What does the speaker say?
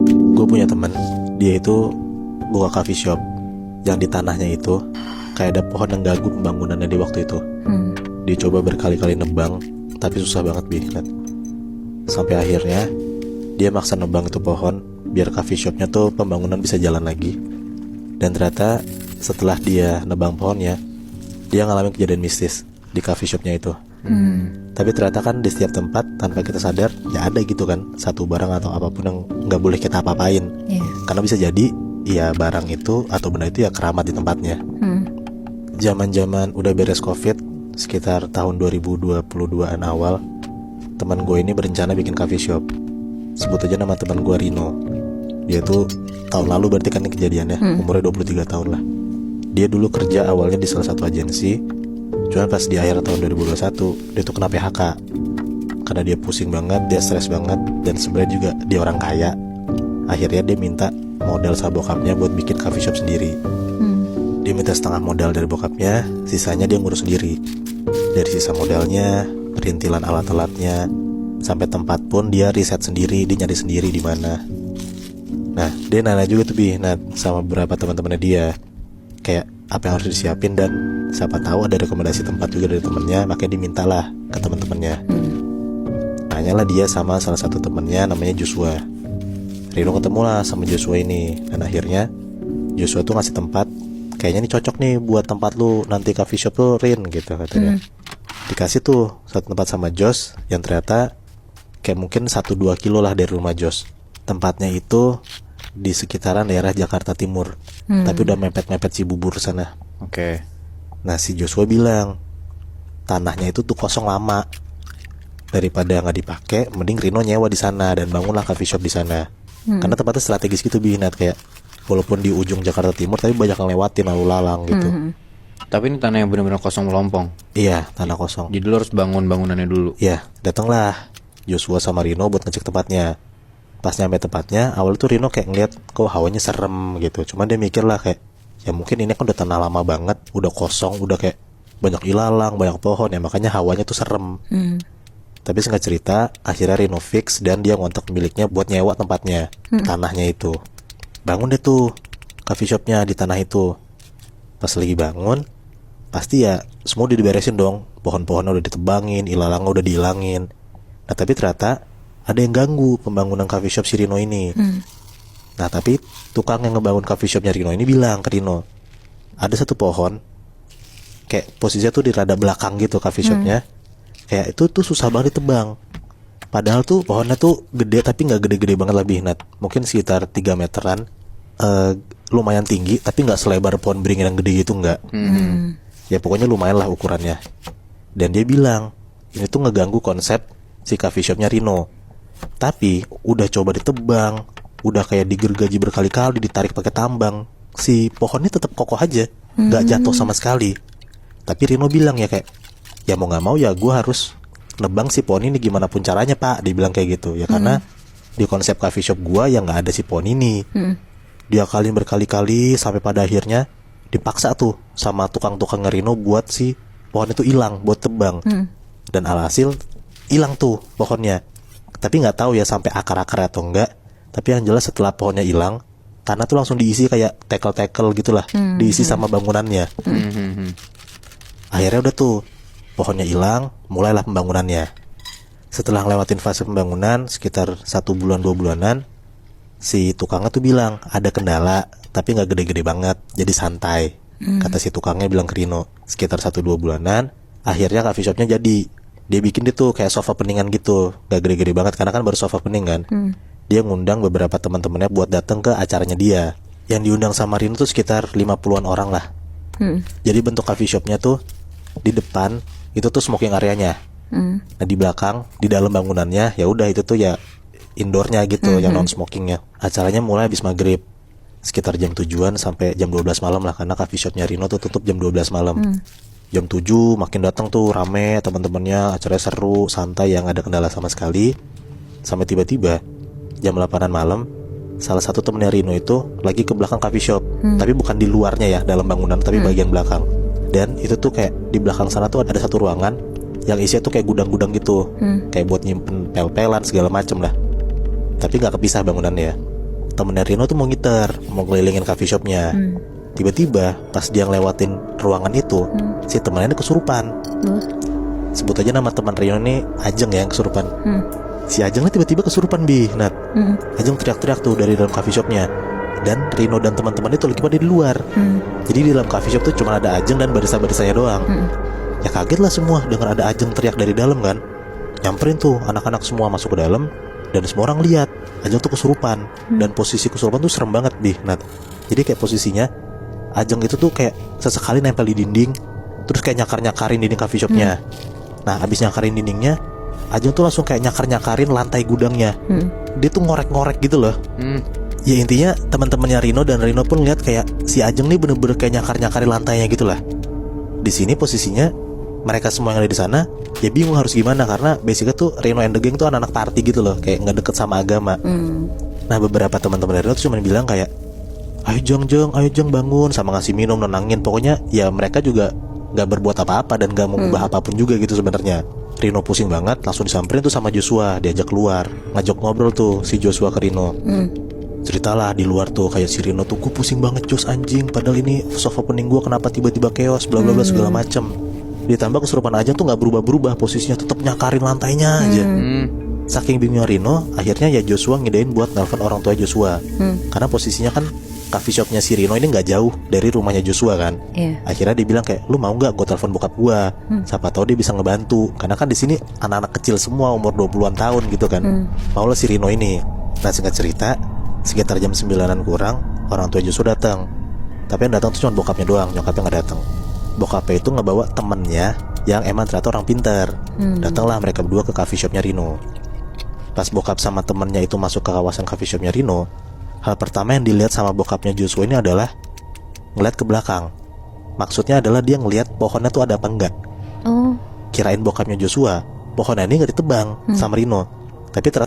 Gue punya temen, dia itu buka coffee shop yang di tanahnya itu kayak ada pohon yang ganggu pembangunannya di waktu itu. Dia coba berkali-kali nebang, tapi susah banget Nat. Sampai akhirnya dia maksa nebang itu pohon biar coffee shopnya tuh pembangunan bisa jalan lagi. Dan ternyata setelah dia nebang pohonnya, dia ngalamin kejadian mistis di coffee shopnya itu. Tapi ternyata kan di setiap tempat tanpa kita sadar ya ada gitu kan satu barang atau apapun yang nggak boleh kita apa-apain. Karena bisa jadi ya barang itu atau benda itu ya keramat di tempatnya. Zaman-zaman udah beres covid, sekitar tahun 2022an awal, teman gue ini berencana bikin coffee shop. Sebut aja nama teman gue Rino. Dia tuh tahun lalu berarti kan ini kejadiannya, umurnya 23 tahun lah. Dia dulu kerja awalnya di salah satu agensi. Cuman pas di akhir tahun 2021 dia tuh kena PHK karena dia pusing banget, dia stres banget, dan sebenarnya juga dia orang kaya. Akhirnya dia minta modal sama bokapnya buat bikin coffee shop sendiri. Dia minta setengah modal dari bokapnya, sisanya dia ngurus sendiri. Dari sisa modalnya, perintilan alat-alatnya, sampai tempat pun dia riset sendiri, dia nyari sendiri di mana. Nah, dia nanya juga tuh Nat, sama beberapa teman-temannya dia, kayak apa yang harus disiapin, dan siapa tahu ada rekomendasi tempat juga dari temennya, makanya dimintalah ke teman-temannya. Nanyalah dia sama salah satu temennya namanya Joshua. Rino ketemu lah sama Joshua ini, dan akhirnya Joshua tuh ngasih tempat, kayaknya ini cocok nih buat tempat lu nanti coffee shop lu Rin gitu katanya. Dikasih tuh satu tempat sama Josh yang ternyata kayak mungkin 1-2 kilo lah dari rumah Josh. Tempatnya itu di sekitaran daerah Jakarta Timur, tapi udah mepet-mepet Cibubur sana. Oke. Nah si Joshua bilang tanahnya itu tuh kosong lama, daripada nggak dipakai, mending Rino nyewa di sana dan bangunlah coffee shop di sana. Karena tempatnya strategis gitu Nat, kayak walaupun di ujung Jakarta Timur tapi banyak yang lewatin lalu lalang gitu. Tapi ini tanah yang benar-benar kosong melompong. Iya, tanah kosong. Jadi lo harus bangun bangunannya dulu. Iya, datanglah Joshua sama Rino buat ngecek tempatnya. Pas nyampe tempatnya, awal tuh Rino kayak ngeliat kok hawanya serem gitu. Cuman dia mikir lah kayak, ya mungkin ini kan udah tanah lama banget, udah kosong, udah kayak banyak ilalang, banyak pohon ya, makanya hawanya tuh serem. Tapi singkat cerita, akhirnya Rino fix dan dia ngontak pemiliknya buat nyewa tempatnya, tanahnya itu. Bangun deh tuh coffee shopnya di tanah itu. Pas lagi bangun, pasti ya semua udah diberesin dong, pohon-pohonnya udah ditebangin, ilalangnya udah dihilangin. Nah tapi ternyata ada yang ganggu pembangunan coffee shop si Rino ini. Nah tapi tukang yang ngebangun coffee shopnya Rino ini bilang ke Rino, ada satu pohon kayak posisinya tuh di rada belakang gitu coffee shopnya, kayak itu tuh susah banget ditebang. Padahal tuh pohonnya tuh gede tapi gak gede-gede banget lebih Nat, mungkin sekitar 3 meteran, lumayan tinggi tapi gak selebar pohon beringin yang gede gitu, enggak. Ya pokoknya lumayan lah ukurannya. Dan dia bilang ini tuh ngeganggu konsep si coffee shopnya Rino. Tapi udah coba ditebang, udah kayak digergaji berkali-kali, ditarik pakai tambang, si pohonnya tetap kokoh aja, nggak jatuh sama sekali. Tapi Rino bilang ya kayak, ya mau nggak mau ya gue harus nebang si pohon ini gimana pun caranya Pak. Dia bilang kayak gitu ya, karena di konsep coffee shop gue ya nggak ada si pohon ini. Dia kaliin berkali-kali sampai pada akhirnya dipaksa tuh sama tukang-tukang Rino buat si pohon itu hilang buat tebang. Dan alhasil hilang tuh pohonnya. Tapi nggak tahu ya sampai akar-akar atau enggak. Tapi yang jelas setelah pohonnya hilang, tanah tuh langsung diisi kayak tekel-tekel gitulah, diisi sama bangunannya. Akhirnya udah tuh pohonnya hilang, mulailah pembangunannya. Setelah ngelewatin fase pembangunan sekitar 1 bulan 2 bulanan, si tukangnya tuh bilang ada kendala, tapi nggak gede-gede banget, jadi santai. Kata si tukangnya bilang ke Rino, sekitar 1-2 bulanan, akhirnya coffee shopnya jadi. Dia bikin dia tuh kayak sofa peningan gitu, gak gede-gede banget karena kan baru sofa pening kan. Dia ngundang beberapa teman-temannya buat datang ke acaranya dia. Yang diundang sama Rino tuh sekitar 50-an orang lah. Jadi bentuk coffee shopnya tuh di depan itu tuh smoking areanya. Nah di belakang, di dalam bangunannya ya udah itu tuh ya indoornya gitu, yang non smokingnya. Acaranya mulai habis maghrib, sekitar jam 7-an sampai jam 12 malam lah, karena coffee shopnya Rino tuh tutup jam 12 malam. Jam 7 makin datang tuh rame teman-temannya, acaranya seru, santai, yang ada kendala sama sekali. Sampai tiba-tiba jam 8-an malam, salah satu temennya Rino itu lagi ke belakang coffee shop, tapi bukan di luarnya ya, dalam bangunan, tapi bagian belakang. Dan itu tuh kayak di belakang sana tuh ada satu ruangan yang isinya tuh kayak gudang-gudang gitu, kayak buat nyimpen pel-pelan segala macem lah. Tapi gak kepisah bangunannya. temennya Rino tuh mau ngiter, mau ngelilingin coffee shopnya. Tiba-tiba pas dia ngelewatin ruangan itu, si temennya ini kesurupan. Sebut aja nama teman Rino ini Ajeng ya yang kesurupan. Si Ajeng ini tiba-tiba kesurupan Bi, Nat. Ajeng teriak-teriak tuh dari dalam coffee shopnya. Dan Rino dan teman-teman itu lagi pada di luar. Jadi di dalam coffee shop tuh cuma ada Ajeng dan barista-baristanya doang. Ya kaget lah semua dengan ada Ajeng teriak dari dalam kan. Nyamperin tuh anak-anak semua masuk ke dalam. Dan semua orang lihat Ajeng tuh kesurupan. Dan posisi kesurupan tuh serem banget Bi, Nat. Jadi kayak posisinya Ajeng itu tuh kayak sesekali nempel di dinding, terus kayak nyakar-nyakarin dinding coffee shopnya. Nah abis nyakarin dindingnya, Ajeng tuh langsung kayak nyakar-nyakarin lantai gudangnya. Dia tuh ngorek-ngorek gitu loh. Ya intinya teman-temannya Rino dan Rino pun lihat kayak si Ajeng nih bener-bener kayak nyakar-nyakarin lantainya gitu lah. Di sini posisinya mereka semua yang ada di sana ya bingung harus gimana, karena basicnya tuh Rino and the Gang tuh anak-anak party gitu loh, kayak nggak deket sama agama. Nah beberapa teman-teman Rino tuh cuma bilang kayak, ayo Jeng bangun, sama ngasih minum, nenangin. Pokoknya ya mereka juga gak berbuat apa-apa dan gak mengubah apapun juga gitu sebenarnya. Rino pusing banget, langsung disamperin tuh sama Joshua, diajak keluar, ngajak ngobrol tuh si Joshua ke Rino. Ceritalah di luar tuh kayak si Rino tuh, gue pusing banget Jos anjing, padahal ini soft opening gue kenapa tiba-tiba chaos, bla bla bla segala macem. Ditambah kesurupan aja tuh gak berubah-berubah, posisinya tetap nyakarin lantainya aja. Saking bingungnya Rino, akhirnya ya Joshua ngidain buat nelfon orang tua Joshua. Karena posisinya kan coffee shopnya si Rino ini gak jauh dari rumahnya Joshua kan. Akhirnya dia bilang kayak, lu mau gak gue telepon bokap gue, siapa tahu dia bisa ngebantu. Karena kan di sini anak-anak kecil semua umur 20-an tahun gitu kan. Maulah si Rino ini. Nah singkat cerita, sekitar jam 9-an kurang, orang tua Joshua datang. Tapi yang datang tuh cuma bokapnya doang, nyokapnya gak datang. Bokapnya itu ngebawa temennya yang emang ternyata orang pintar. Datanglah mereka berdua ke coffee shopnya Rino. Pas bokap sama temennya itu masuk ke kawasan coffee shopnya Rino, hal pertama yang dilihat sama bokapnya Joshua ini adalah ngeliat ke belakang. Maksudnya adalah dia ngeliat pohonnya tuh ada apa enggak. Kirain bokapnya Joshua pohonnya ini gak ditebang sama Rino, tapi ternyata